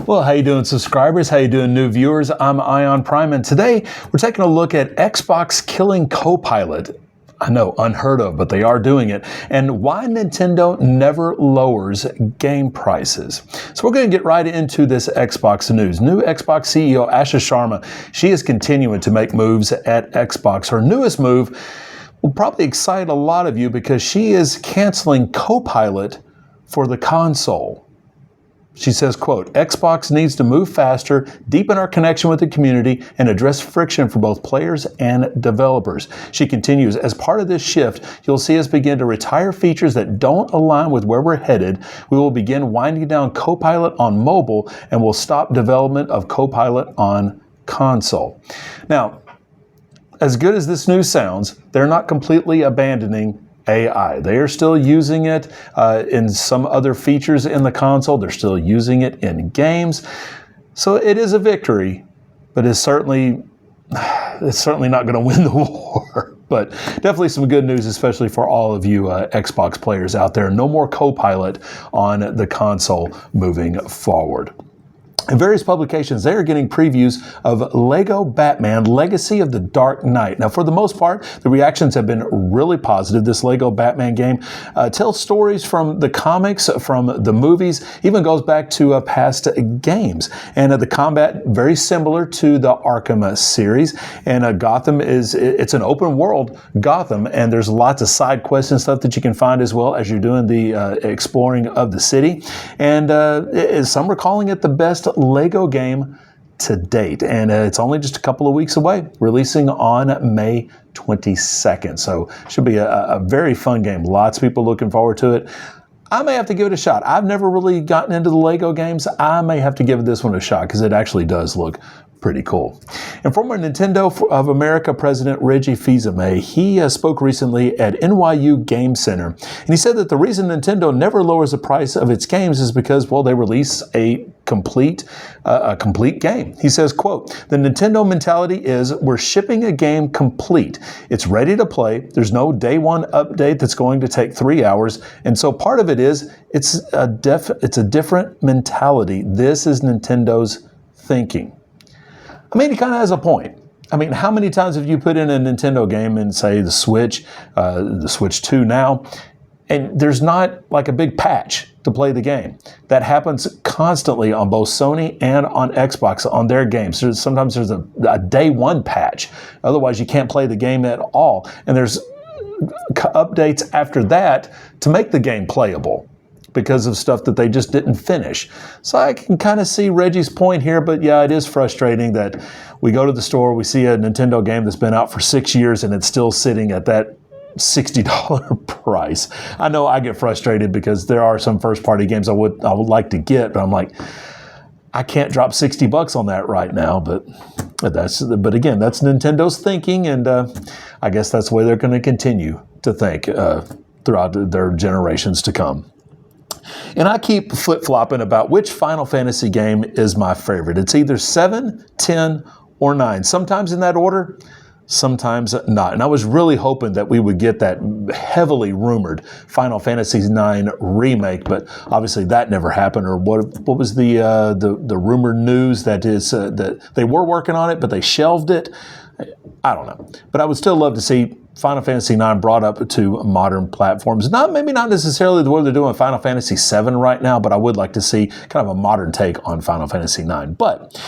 Well, how you doing, subscribers? How you doing, new viewers? I'm Ion Prime, and today we're taking a look at Xbox killing Copilot. I know, unheard of, but they are doing it, and why Nintendo never lowers game prices. So we're going to get right into this Xbox news. New Xbox CEO Asha Sharma, she is continuing to make moves at Xbox. Her newest move will probably excite a lot of you because she is canceling Copilot for the console. She says, quote, Xbox needs to move faster, deepen our connection with the community, and address friction for both players and developers. She continues, as part of this shift, you'll see us begin to retire features that don't align with where we're headed. We will begin winding down Copilot on mobile, and we'll stop development of Copilot on console. Now, as good as this news sounds, they're not completely abandoning AI. They are still using it in some other features in the console. They're still using it in games. So it is a victory, but it's certainly not going to win the war. But definitely some good news, especially for all of you Xbox players out there. No more Copilot on the console moving forward. In various publications, they are getting previews of Lego Batman Legacy of the Dark Knight. Now, for the most part, the reactions have been really positive. This Lego Batman game tells stories from the comics, from the movies, even goes back to past games. And the combat, very similar to the Arkham series. And Gotham it's an open world Gotham, and there's lots of side quests and stuff that you can find as well as you're doing the exploring of the city. And some are calling it the best Lego game to date, and it's only just a couple of weeks away, releasing on May 22nd. So should be a very fun game. Lots of people looking forward to it. I may have to give it a shot. I've never really gotten into the Lego games. I may have to give this one a shot because it actually does look pretty cool. And former Nintendo of America President Reggie Fils-Aimé, he spoke recently at NYU Game Center, and he said that the reason Nintendo never lowers the price of its games is because, well, they release a complete game. He says, quote, the Nintendo mentality is we're shipping a game complete. It's ready to play. There's no day one update that's going to take 3 hours. And so part of it is it's a different mentality. This is Nintendo's thinking. I mean, he kind of has a point. I mean, how many times have you put in a Nintendo game in, say, the Switch 2 now, and there's not like a big patch to play the game? That happens constantly on both Sony and on Xbox on their games. Sometimes there's a day one patch. Otherwise, you can't play the game at all. And there's updates after that to make the game playable, because of stuff that they just didn't finish. So I can kind of see Reggie's point here, but yeah, it is frustrating that we go to the store, we see a Nintendo game that's been out for 6 years and it's still sitting at that $60 price. I know I get frustrated because there are some first-party games I would like to get, but I'm like, I can't drop $60 on that right now. But again, that's Nintendo's thinking, and I guess that's the way they're going to continue to think throughout their generations to come. And I keep flip-flopping about which Final Fantasy game is my favorite. It's either 7, 10, or 9. Sometimes in that order, sometimes not. And I was really hoping that we would get that heavily rumored Final Fantasy IX remake, but obviously that never happened. Or what was the rumored news that is that they were working on it, but they shelved it? I don't know. But I would still love to see Final Fantasy IX brought up to modern platforms. Maybe not necessarily the way they're doing Final Fantasy VII right now, but I would like to see kind of a modern take on Final Fantasy IX. But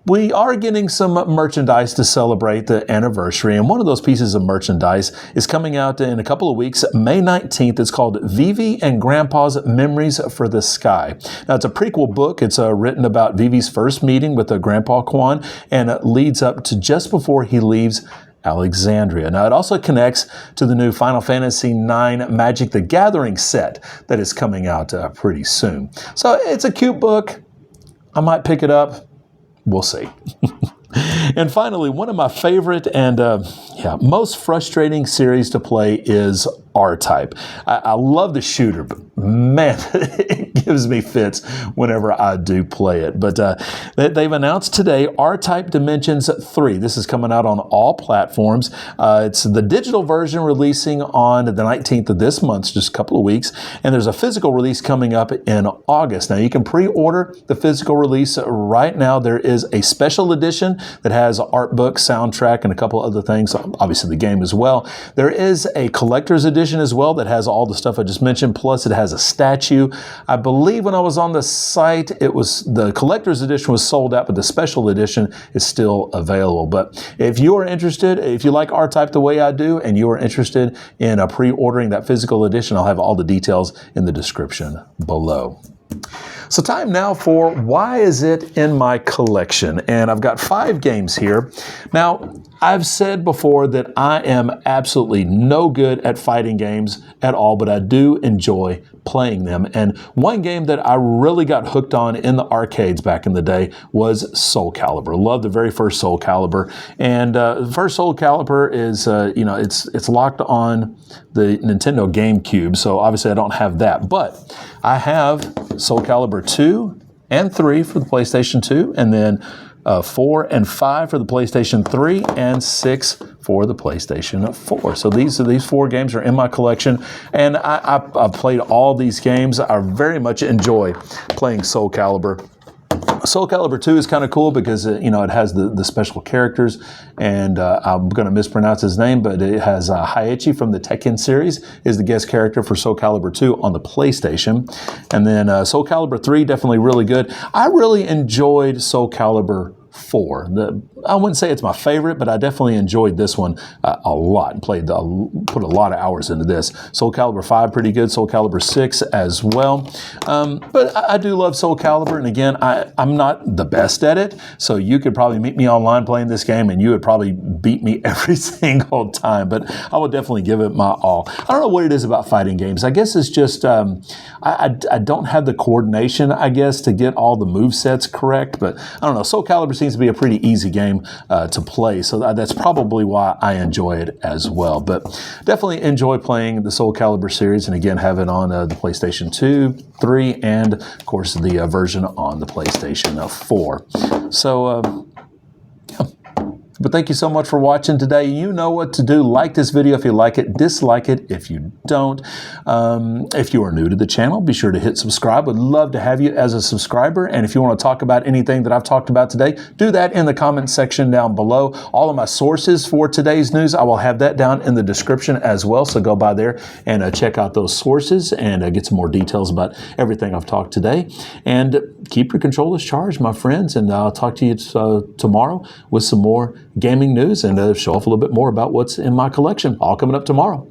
we are getting some merchandise to celebrate the anniversary, and one of those pieces of merchandise is coming out in a couple of weeks, May 19th. It's called Vivi and Grandpa's Memories for the Sky. Now, it's a prequel book. It's written about Vivi's first meeting with Grandpa Kwan, and it leads up to just before he leaves Alexandria. Now, it also connects to the new Final Fantasy IX Magic the Gathering set that is coming out pretty soon. So it's a cute book. I might pick it up. We'll see. And finally, one of my favorite and most frustrating series to play is R-Type. I love the shooter, but man, it gives me fits whenever I do play it. But they've announced today R-Type Dimensions 3. This is coming out on all platforms. It's the digital version releasing on the 19th of this month, just a couple of weeks, and there's a physical release coming up in August. Now, you can pre-order the physical release right now. There is a special edition that has art book, soundtrack, and a couple other things, obviously the game as well. There is a collector's edition as well that has all the stuff I just mentioned, plus it has a statue. I believe when I was on the site, it was the collector's edition was sold out, but the special edition is still available. But if you are interested, if you like R-Type the way I do, and you are interested in pre-ordering that physical edition, I'll have all the details in the description below. So time now for why is it in my collection? And I've got 5 games here. Now, I've said before that I am absolutely no good at fighting games at all, but I do enjoy playing them. And one game that I really got hooked on in the arcades back in the day was Soul Calibur. Loved the very first Soul Calibur. And the first Soul Calibur is, it's locked on the Nintendo GameCube, so obviously I don't have that. But I have Soul Calibur 2 and 3 for the PlayStation 2, and then 4 and 5 for the PlayStation 3, and 6 for the PlayStation 4. So these 4 games are in my collection, and I've played all these games. I very much enjoy playing Soul Calibur. Soul Calibur 2 is kind of cool because it has the special characters, and I'm going to mispronounce his name, but it has Heiichi from the Tekken series is the guest character for Soul Calibur 2 on the PlayStation. And then Soul Calibur 3, definitely really good. I really enjoyed Soul Calibur 4. I wouldn't say it's my favorite, but I definitely enjoyed this one a lot and put a lot of hours into this. Soul Calibur 5, pretty good. Soul Calibur 6 as well. But I do love Soul Calibur, and again, I'm not the best at it, so you could probably meet me online playing this game, and you would probably beat me every single time, but I would definitely give it my all. I don't know what it is about fighting games. I guess it's just I don't have the coordination, I guess, to get all the movesets correct, but I don't know. Soul Calibur seems to be a pretty easy game to play, so that's probably why I enjoy it as well. But definitely enjoy playing the Soul Calibur series, and again, have it on the PlayStation 2, 3, and of course the version on the PlayStation 4. So but thank you so much for watching today. You know what to do. Like this video if you like it. Dislike it if you don't. If you are new to the channel, be sure to hit subscribe. Would love to have you as a subscriber. And if you want to talk about anything that I've talked about today, do that in the comment section down below. All of my sources for today's news, I will have that down in the description as well. So go by there and check out those sources and get some more details about everything I've talked today. And keep your controllers charged, my friends. And I'll talk to you tomorrow with some more gaming news and show off a little bit more about what's in my collection. All coming up tomorrow.